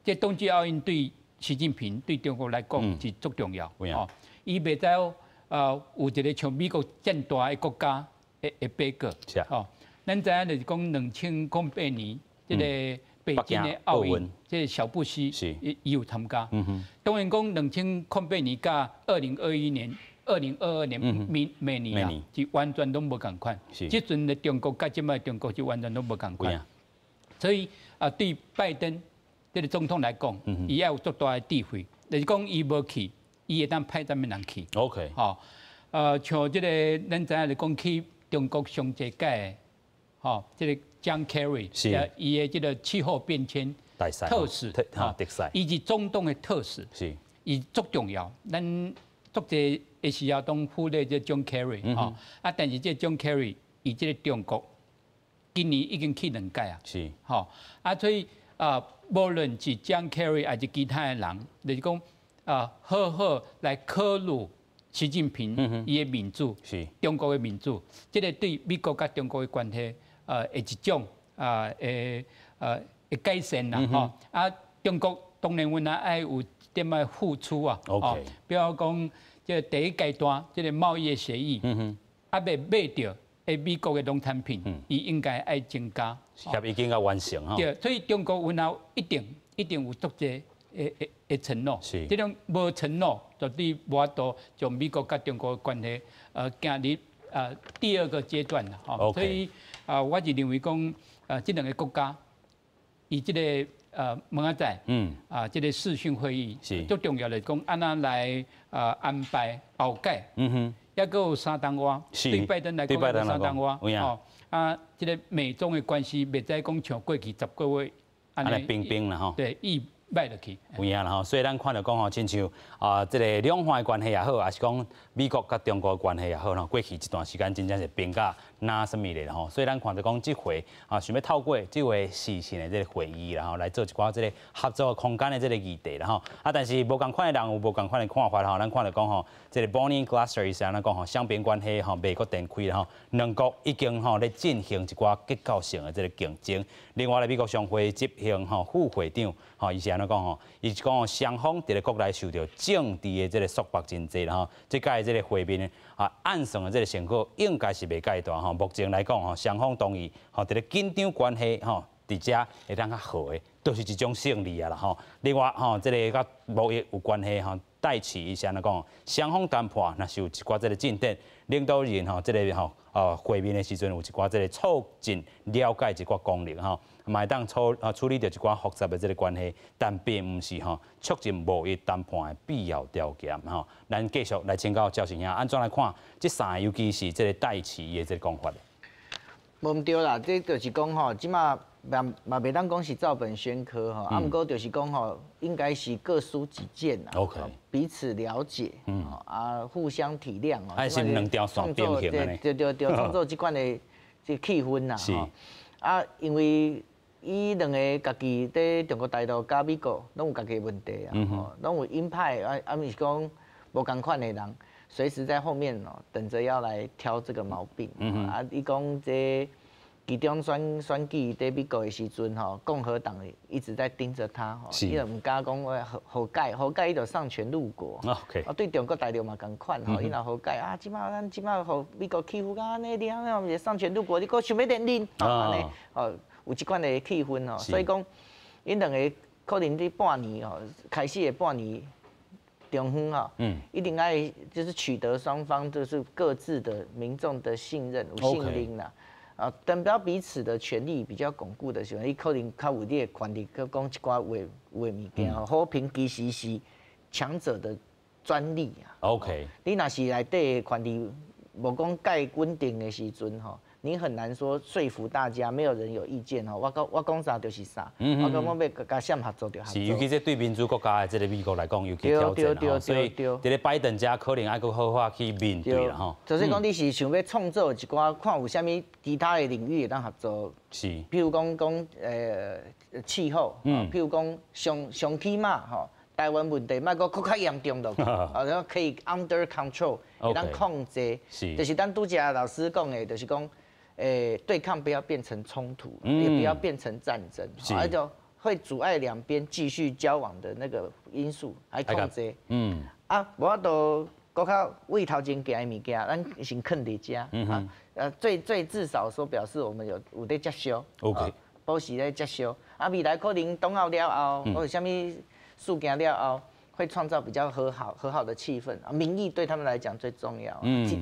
这冬季奥运对。习近平对中国来讲是足重要，伊袂使有一个像美国这么大的国家会背过，咱知影就是讲2008年这个北京的奥运，这个小布希伊有参加。当然讲2008年甲2021年2022年每年啊，是完全都无共款。即阵的中国甲即摆中国是完全都无共款。所以对拜登这个总统来讲，伊要有足大的智慧，就是讲伊无去，伊会当派咱们人去。OK， 好，像这个咱知影就讲去中国上届届，这个John Kerry， 是伊的这个气候变迁特使，伊是中东的特使，是，伊足重要。咱足侪会时要当呼咧这 John Kerry， 但是这 John Kerry 伊这个中国。今年已经去2届啊，是，所以无论是John Kerry还是其他的人，就是讲好好来考虑习近平伊的民主，是中国的民主，这个对美国甲中国的关系会一种会改善啦，中国当然阮也爱有点仔付出啊，比如讲这第一阶段这个贸易协议，未买到。美国的农产品，伊应该爱增加，协议已经要完成哈。对，所以中国阮后一定有足侪的承诺，这种无承诺，绝对无法度将美国甲中国的关系行入第2个阶段啦。所以我是认为讲这2个国家，以这个明仔载，这个视讯会议最重要的讲安怎来安排后届。也阁有3档话，对拜登来讲有3档话，这个美中的关系袂再讲像过去10个月安尼冰冰啦吼，对，伊歹落去。有影啦吼，所以咱看到讲吼，亲像这个两岸的关系也好，还是讲美国甲中国的关系也好吼，过去一段时间真正是冰甲哪什么咧吼，所以咱看到讲这回想要透过这回视讯的这个会议然后来做一寡这个合作空间的这个议题啦吼，但是无共款的人有无共款的看法吼，咱看到讲吼，这个 Bonnie Glaser 伊是安怎讲吼，双边关系吼，美国展开啦吼，两国已经吼咧进行一寡结构性的这个竞争。另外咧，美国商会执行副会长伊是安怎讲吼，伊是讲双方伫咧国内受到政治的这个束缚真济啦吼，这届这个会面按算的这个成果应该是袂介大吼。目前来讲双方同意伫咧紧张关系伫遮会当较好的，都是一种胜利啊啦吼。另外这个甲贸易有关系代持伊是安怎讲？双方谈判若是有一寡这个进展，领导人这个会面的时阵有一寡这个促进了解一寡功能嘛会当处理到一寡复杂的这个关系，但并毋是促进贸易谈判的必要条件咱继续来请教赵先生，安怎来看这3个，尤其是这个代持的这个讲法？无毋对啦，这就是讲即马嘛袂当讲是照本宣科毋过就是讲应该是各抒己见啦 ，OK， 彼此了解，互相体谅是两条线并行的对，创造即款的这气氛啦，因为伊2个家己在中国大陆甲美国拢有家己的问题拢有鹰派是讲无共款的人，随时在后面等着要来挑这个毛病伊讲这。其中选举在美国的时阵共和党一直在盯着他伊就唔敢讲何解伊就上权入国。对中国大陆嘛共款伊若何解咱即马互美国欺负甲安尼，你安尼上权入国，你搁想要连任安尼有即款的气氛所以讲因2个可能伫半年开始的半年中方一定爱就是取得双方就是各自的民众的信任有信任啦。代表彼此的权利比较巩固的时候，伊可能较有你的权利，去讲一寡话物件和平其实是强者的专利OK， 你若是内底的权利无讲介稳定的时阵你很难说服大家，没有人有意见我讲啥就是啥，我讲要甲谁合作就合作。尤其这对民主国家的这个美国来讲，尤其挑战所以伫咧拜登家可能爱搁好好去面对啦就是讲你是想要创造一寡看有啥物其他的领域会当合作，是，譬如讲气候，譬如讲上起码台湾问题，莫搁更较严重落去，然后可以 under control， 会当控制，就是咱拄则老师讲的，就是讲。对抗不要变成冲突，也不要变成战争，而且会阻碍两边继续交往的那个因素来控制。无法度搁较为头前行的物件，咱先放伫遮。最至少说表示我们有在接收 ，OK， 保持在接收。未来可能冬奥了后，或者啥物事件了会创造比较和好的气氛啊，民意对他们来讲最重要。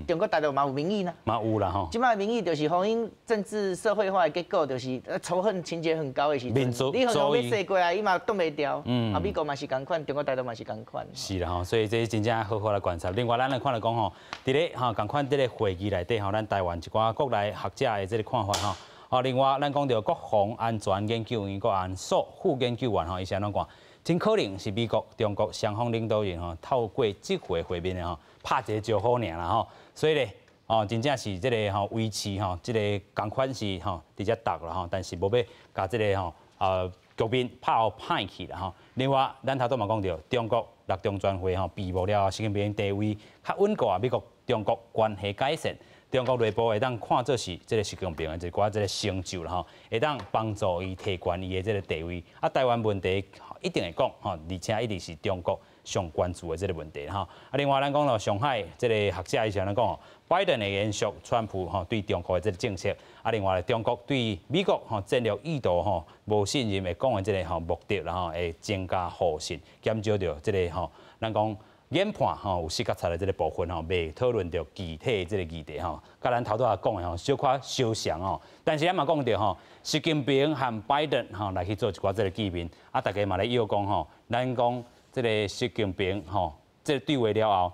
中国大陆嘛有民意呢？嘛有啦吼。即摆民意就是反映政治社会化的结果，就是仇恨情节很高的时阵，你很容易射过来，伊嘛挡袂掉。啊，美国嘛是共款，中国大陆嘛是共款。是啦吼，所以这真正好好来观察。另外，咱来看来讲吼，伫咧吼共款伫咧会议内底吼，咱台湾一寡国内学者的这个看法吼。哦，另外咱讲到国防安全研究院国安所副研究员吼，伊是安怎讲？真可能是美国、中国双方领导人吼，透过这回会面的吼，拍一个招呼尔啦吼。所以咧，哦，真正是这个吼维持吼，这个共款是吼直接达啦吼，但是无要甲这个吼局面拍好歹去啦吼。另外，咱头拄嘛讲到中国六中全会吼闭幕了，习近平地位较稳固啊，美国中国关系改善。中国内部会当看作是这个习近平的一寡这个成就啦吼，会当帮助伊提悬伊的这个地位。啊，台湾问题一定会讲吼，而且一定是中国上关注的这个问题吼。啊，另外咱讲到上海这个学者伊是安尼讲吼，拜登会延续川普吼对中国的这个政策。啊，另外中国对美国吼战略意图吼无信任会讲的这个吼目的啦吼，会增加互信，减少掉这个吼咱讲。研判吼有四角菜的这个部分吼，未讨论到具体的这个议题吼，甲咱头拄仔讲的吼，小可相像吼。但是咱嘛讲到吼，习近平和拜登吼来去做一寡这个见面，啊，大家嘛来要讲吼，咱讲这个习近平吼，这个对话了后，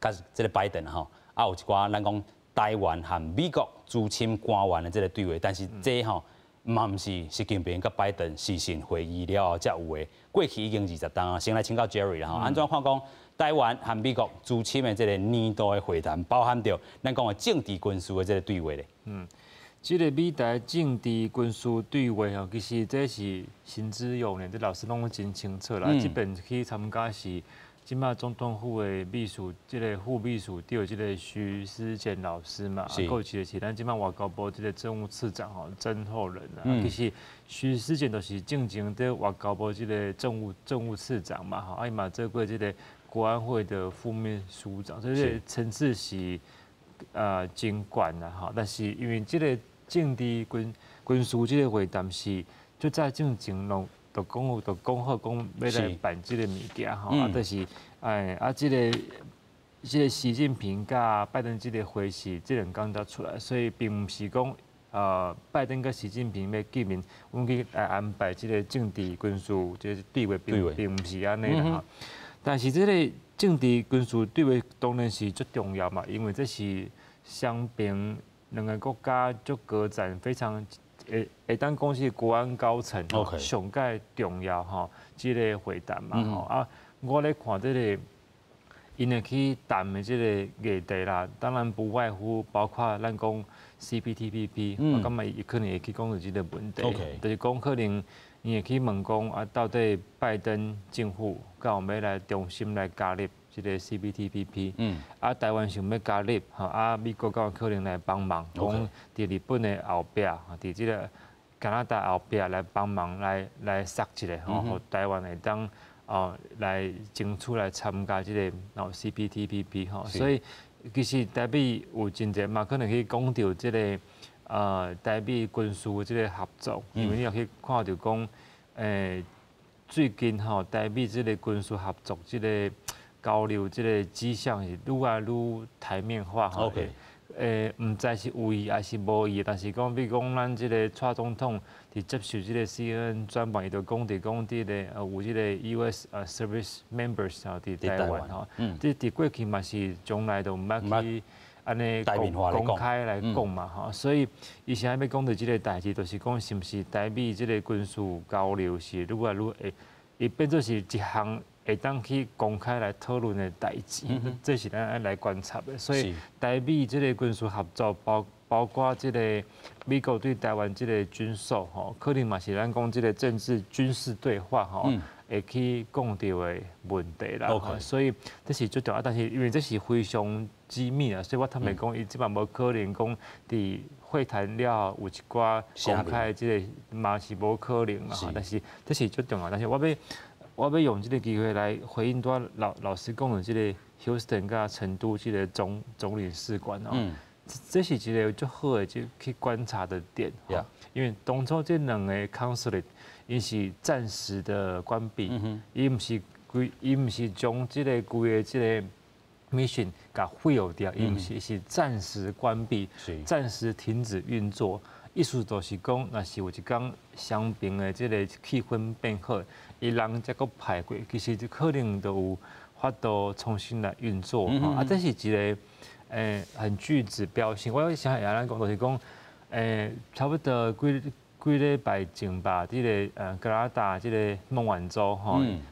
甲这个拜登吼，啊有一寡咱讲台湾和美国驻侵官员的这个对话，但是这吼。嘛毋是习近平甲拜登视讯会议了后才有的，过去已经20档啊。先来请教 Jerry 啦吼，安怎看讲台湾和美国驻侵的这个年度的会谈，包含着咱讲的政治军事的这个对话咧？这个美台政治军事对话吼，其实这是行之有年，这老师拢真清楚啦。这边去参加是。今麦总统府的秘书，这个副秘书长，这个徐思健老师嘛，过去是咱今麦外交部这个政务次长吼，曾厚仁啊。其实徐思健就是正经的外交部这个政务次长嘛，吼，啊伊嘛做过这个国安会的副秘书长，所以这个层次是真悬啦，吼。但是因为这个政治军事这个会谈是就在正经弄。就讲好讲要来办这个物件吼，啊，就是这个习近平甲拜登这个会是这两天才出来，所以并唔是讲拜登甲习近平要见面，我们去来安排这个政治军事这个对话，并唔是安尼啦哈。但是这个政治军事对话当然是最重要嘛，因为这是双边两个国家就各展非常。会当讲是国安高层上界重要吼，即个会谈嘛吼啊，我咧看这个，因会去谈的即个议题啦，当然不外乎包括咱讲 CPTPP， 我感觉伊可能会去讲到即个问题，就是讲可能伊会去问讲啊，到底拜登政府敢有要来重新来加入？这个 CPTPP， 啊，台湾想要加入，吼，啊，美国敢有可能来帮忙，讲伫日本的后壁，伫这个加拿大后壁来帮忙来塞一个，吼，互台湾会当来争取来参加这个CPTPP， 吼，所以其实台美有真侪嘛，可能去讲到这个台美军事这个合作，因为你也去看到讲，最近吼台美这个军事合作这个。交流这个迹象是愈来愈台面化吼，唔知是有意还是无意，但是讲比如讲咱这个蔡总统伫接受这个 CNN 专访，伊就讲这个有这个 US service members 吼伫台湾吼，这伫过去嘛是从来都唔捌去安尼公开来讲嘛吼，所以伊现在要讲到这个代志，就是讲是毋是台美这个军事交流是愈来愈会，伊变做是一项。会当去公开来讨论的代志，这是咱来观察的。所以台美这个军事合作，包括这个美国对台湾这个军售，吼，可能嘛是咱讲这个政治军事对话，吼，会去讲到的问题啦。所以这是最重要，但是因为这是非常机密啊，所以我坦白讲，伊即摆无可能讲伫会谈了有一寡公开这个嘛是无可能嘛。但是这是最重要，但是我要用这个机会来回应多老师讲的这个 Houston 甲成都这个总领事馆哦，这是一个最好的去观察的点，因为当初这两个 consulate 因是暂时的关闭，伊唔是伊毋是将即个规个即个 mission 甲废掉，伊毋是暂时关闭，暂时停止运作。意思就是讲，若是有一天双边的即个气氛变好，伊人再搁派过，其实可能都有法度重新来运作。这是一个很具指标性。我想也咱讲就是讲，差不多几礼拜前吧，即个加拿大即个孟晚舟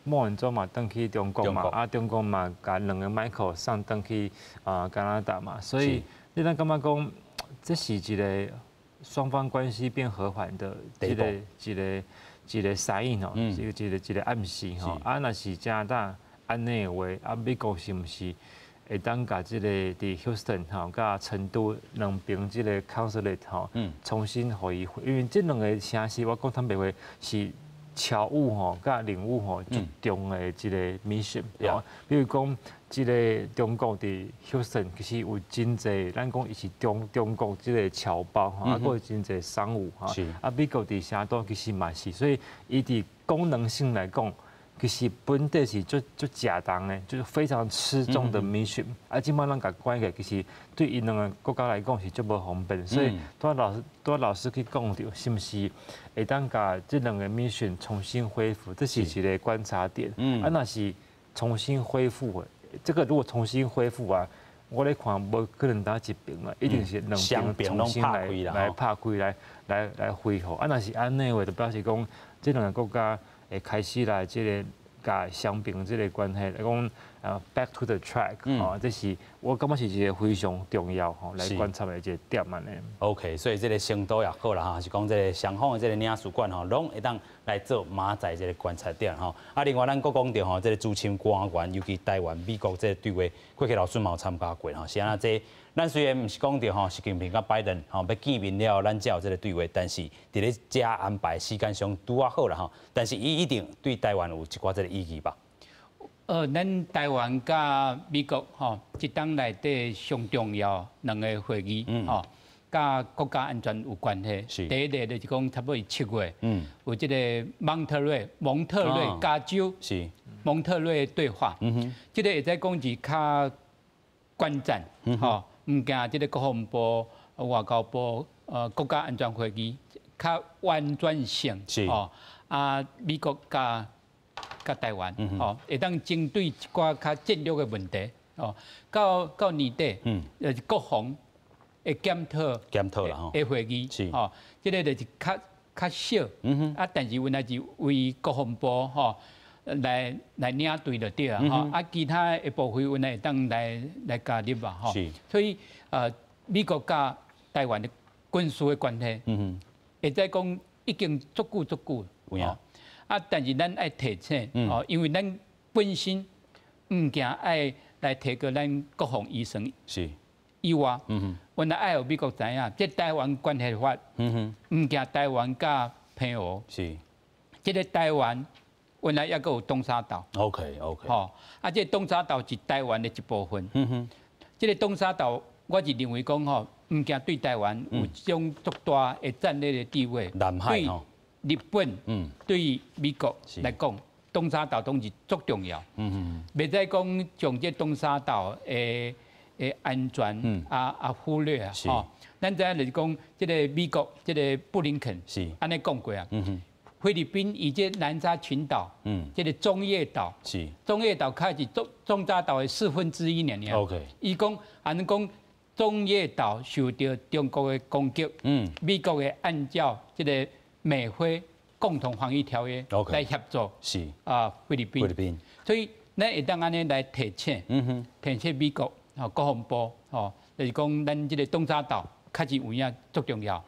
孟晚舟嘛登去中国嘛，中国嘛甲2个 Michael 送登去加拿大嘛，所以你咱感觉讲，这是一个双方关系变和缓的一个 sign 哦，一个暗示吼。若是加拿大安尼的话，美国是毋是会当甲即个伫 Houston 甲成都两边即个 consulate 重新互伊，因为这2个城市我讲坦白话是侨务甲领务最重的一个 mission。比如讲，即个中国伫 Houston 其实有真侪，咱讲伊是中国即个侨胞还有真侪商务美国伫城都其实嘛是，所以伊伫功能性来讲，其实本地是最假当的，就是非常吃重的 mission。即摆咱甲关起，其实对因2个国家来讲是最无方便，所以拄老师去讲到，是毋是会当甲这2个 mission 重新恢复？这是一个观察点。若是重新恢复的，这个如果重新恢复我咧看无可能打一边啦，一定是两边重新来拍开来恢复。若是安尼话，就表示讲这2个国家会开始来即个甲双边即个关系来讲back to the track，这是我感觉是一个非常重要来观察的一个点安尼。OK， 所以这个程度也好啦是讲这个双方的这个领事馆拢会当来做马仔这个观察点另外咱佫讲到这个驻青官员，尤其台湾、美国这个对话，过去老师嘛有参加过是安这。咱虽然毋是讲到习近平甲拜登要见面了，咱才有这个对话，但是伫咧遮安排时间上拄啊好啦但是伊一定对台湾有一寡这个意义吧？咱台湾甲美国一档内底上重要2个会议甲国家安全有关系。第一个就是讲差不多7月，有这个蒙特瑞加州蒙特瑞对话，这个会使讲是较关键毋惊即个国防部、外交部、国家安全会议较完全性美国甲台湾会当针对一寡较战略的问题到年底国防会检讨啦的会议即个就是较少但是原来是为国防部来领队就对其他的部分原来会当来加入所以美国甲台湾的军事的关系，会使讲已经足久但是咱爱提醒因为咱本身毋惊爱来提高咱国防预算以外，原来爱有美国知影，即台湾关系法毋惊台湾甲澎湖即个台湾。原来抑阁有东沙岛 ，OK， 这东沙岛是台湾的一部分。这个东沙岛，我是认为讲毋惊对台湾有种足大的战略的地位。南海对日本、对美国来讲，东沙岛都是足重要。袂使讲将这东沙岛的安全忽略咱知影就是讲，这个美国这个布林肯安尼讲过菲律宾以及南沙群岛，这个中业岛，中业岛开始中沙岛的1/4尔。OK， 伊讲，安讲中业岛受到中国的攻击，美国的按照这个美菲共同防御条约来协助菲律宾，所以咱会当安尼来提醒美国国防部就是讲咱这个东沙岛确实有影足重要，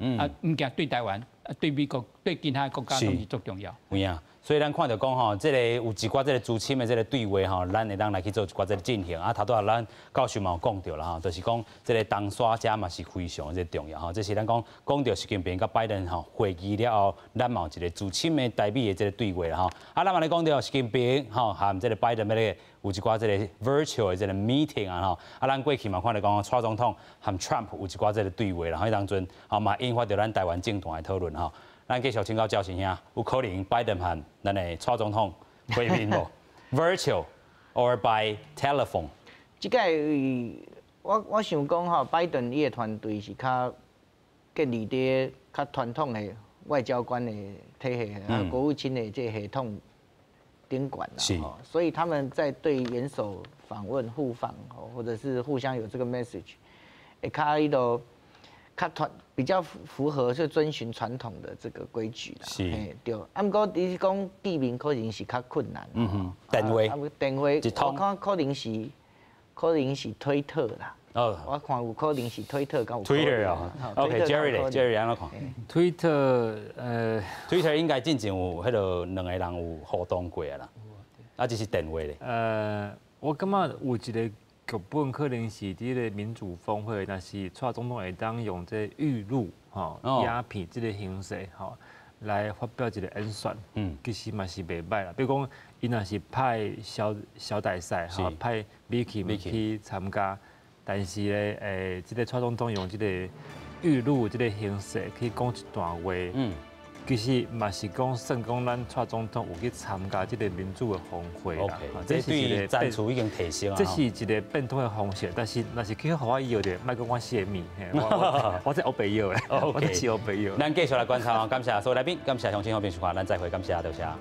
毋惊对台湾。对美国、对其他国家都是足重要。有影，所以咱看到讲这个有一寡这个驻青的这个对话咱会当来去做一寡这个进行头拄仔咱教授嘛有讲到啦就是讲这个东沙遮嘛是非常这重要这是咱讲到习近平甲拜登会议了后，咱嘛有一个驻青的代表的这个对话啦咱嘛来讲到习近平和这个拜登要咧有一寡这个 virtual 的这个 meeting 咱过去嘛看到讲蔡总统和 Trump 有一寡这个对话啦迄当阵嘛引发到咱台湾政坛的讨论咱继续请教赵先生，有可能拜登和咱的蔡总统会面无？ virtual or by telephone？ 即个我想讲吼，拜登伊个团队是较建立伫较传统的外交官的体系，国务卿的这个系统顶管啦，所以他们在对元首访问互访，或者是互相有这个 message， 会较伊个较比较符合是遵循传统的这个规矩啦。是，对。啊，不过你讲见面可能是较困难。电话。电话，我看可能是推特啦。哦，我看有可能是推特跟有 Twitter 啊 ，OK，Jerry 咧 ，Jerry 安怎看 ？Twitter 应该进前有迄个两个人有互动过啊啦，啊，就是电话咧。我感觉有一个剧本可能是伫个民主峰会，但是蔡总统会当用这预录吼、鸦片这个形式吼来发表一个演说，其实嘛是袂歹啦。比如讲，伊若是派小大赛吼，派 Vicky 去参加。但是咧，这个蔡总统用这个预录这个形式去讲一段话，其实嘛是讲算讲咱蔡总统有去参加这个民主的峰会啦。这是一个战术已经提升啊。这是一个变通的方式，但是若是去互我以后的，莫讲我泄密，我在欧北友咧，我在吃欧北友。咱继续来观察，感谢所有来宾，感谢乡亲好评视看，咱再会，感谢大家。